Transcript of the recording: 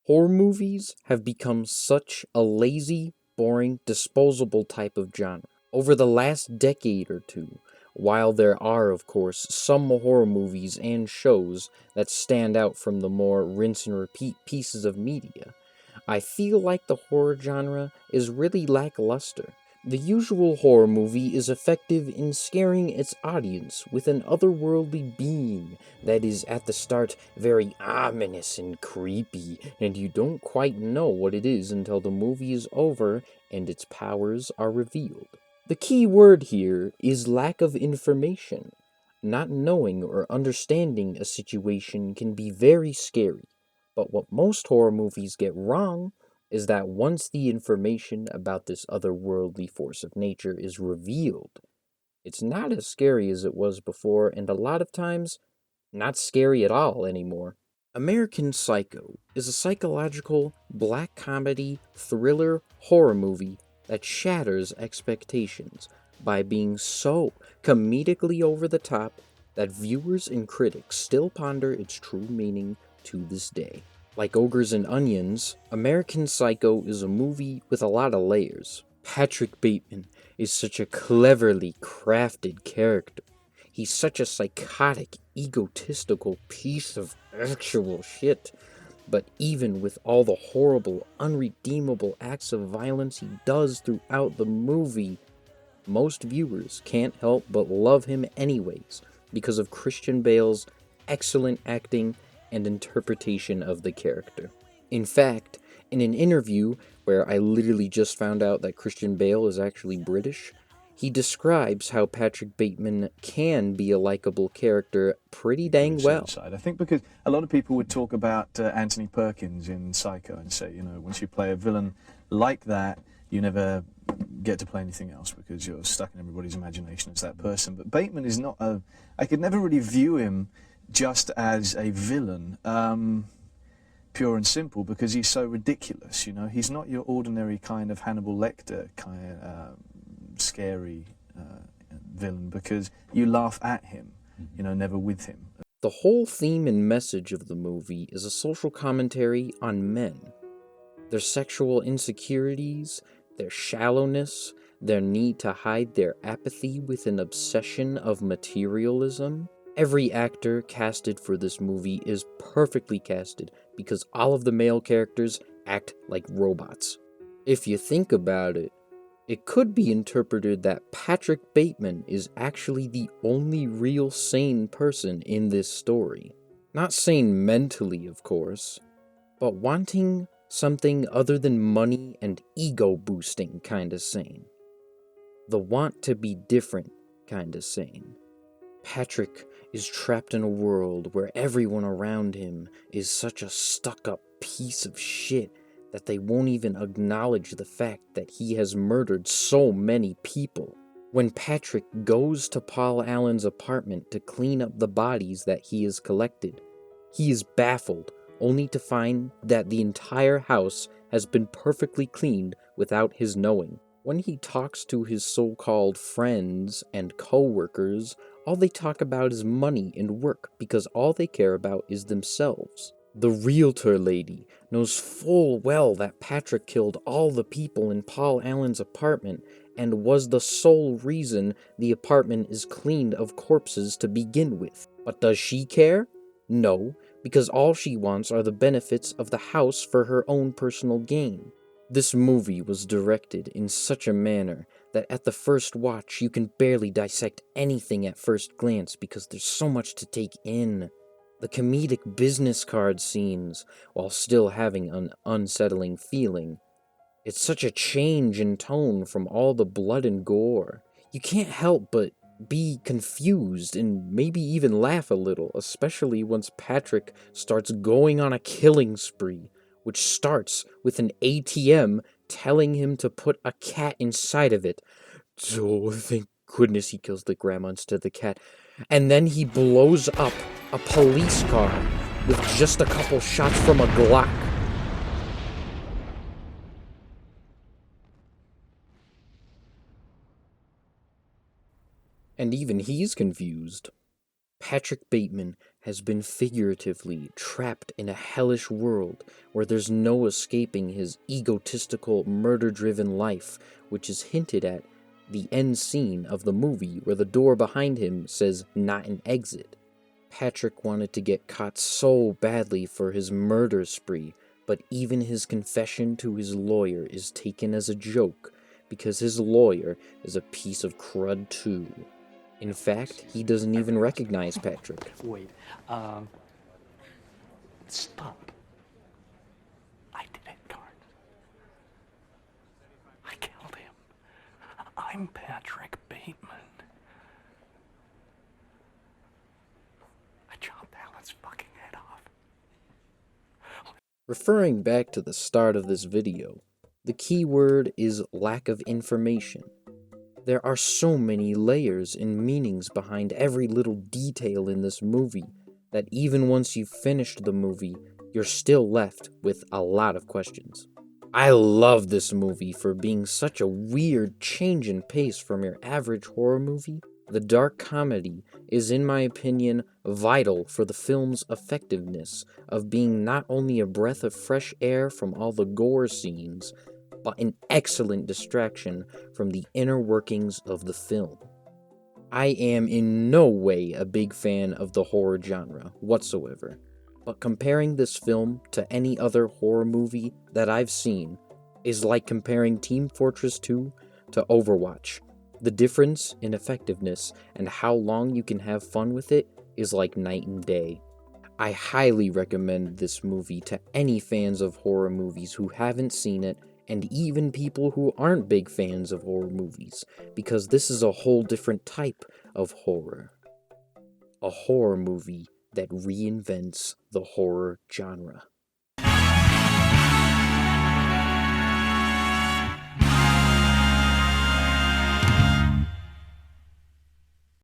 Horror movies have become such a lazy, boring, disposable type of genre. Over the last decade or two, while there are, of course, some horror movies and shows that stand out from the more rinse and repeat pieces of media, I feel like the horror genre is really lackluster. The usual horror movie is effective in scaring its audience with an otherworldly being that is at the start very ominous and creepy, and you don't quite know what it is until the movie is over and its powers are revealed. The key word here is lack of information. Not knowing or understanding a situation can be very scary, but what most horror movies get wrong is that once the information about this otherworldly force of nature is revealed, it's not as scary as it was before, and a lot of times, not scary at all anymore. American Psycho is a psychological black comedy thriller horror movie that shatters expectations by being so comedically over the top that viewers and critics still ponder its true meaning to this day. Like Ogres and Onions, American Psycho is a movie with a lot of layers. Patrick Bateman is such a cleverly crafted character. He's such a psychotic, egotistical piece of actual shit. But even with all the horrible, unredeemable acts of violence he does throughout the movie, most viewers can't help but love him anyways because of Christian Bale's excellent acting and interpretation of the character. In fact, in an interview where I literally just found out that Christian Bale is actually British, he describes how Patrick Bateman can be a likable character pretty dang well. Side. I think because a lot of people would talk about Anthony Perkins in Psycho and say, you know, once you play a villain like that, you never get to play anything else because you're stuck in everybody's imagination as that person. But Bateman is not a... I could never really view him just as a villain, pure and simple, because he's so ridiculous, you know. He's not your ordinary kind of Hannibal Lecter kind of scary villain, because you laugh at him, you know, never with him. The whole theme and message of the movie is a social commentary on men, their sexual insecurities, their shallowness, their need to hide their apathy with an obsession of materialism. Every actor casted for this movie is perfectly casted because all of the male characters act like robots. If you think about it, it could be interpreted that Patrick Bateman is actually the only real sane person in this story. Not sane mentally, of course, but wanting something other than money and ego boosting kinda sane. The want to be different kinda sane. Patrick is trapped in a world where everyone around him is such a stuck-up piece of shit that they won't even acknowledge the fact that he has murdered so many people. When Patrick goes to Paul Allen's apartment to clean up the bodies that he has collected, he is baffled only to find that the entire house has been perfectly cleaned without his knowing. When he talks to his so-called friends and co-workers, all they talk about is money and work because all they care about is themselves. The realtor lady knows full well that Patrick killed all the people in Paul Allen's apartment and was the sole reason the apartment is cleaned of corpses to begin with. But does she care? No, because all she wants are the benefits of the house for her own personal gain. This movie was directed in such a manner that at the first watch you can barely dissect anything at first glance because there's so much to take in. The comedic business card scenes, while still having an unsettling feeling. It's such a change in tone from all the blood and gore. You can't help but be confused and maybe even laugh a little, especially once Patrick starts going on a killing spree, which starts with an ATM telling him to put a cat inside of it. Oh, thank goodness he kills the grandma instead of the cat. And then he blows up a police car with just a couple shots from a Glock. And even he's confused. Patrick Bateman has been figuratively trapped in a hellish world where there's no escaping his egotistical, murder-driven life, which is hinted at the end scene of the movie where the door behind him says "not an exit." Patrick wanted to get caught so badly for his murder spree, but even his confession to his lawyer is taken as a joke because his lawyer is a piece of crud too. In fact, he doesn't even recognize Patrick. Wait, stop. I did it, Card. I killed him. I'm Patrick Bateman. I chopped Alan's fucking head off. Referring back to the start of this video, the key word is lack of information. There are so many layers and meanings behind every little detail in this movie that even once you've finished the movie, you're still left with a lot of questions. I love this movie for being such a weird change in pace from your average horror movie. The dark comedy is, in my opinion, vital for the film's effectiveness of being not only a breath of fresh air from all the gore scenes, but an excellent distraction from the inner workings of the film. I am in no way a big fan of the horror genre whatsoever, but comparing this film to any other horror movie that I've seen is like comparing Team Fortress 2 to Overwatch. The difference in effectiveness and how long you can have fun with it is like night and day. I highly recommend this movie to any fans of horror movies who haven't seen it, and even people who aren't big fans of horror movies, because this is a whole different type of horror. A horror movie that reinvents the horror genre.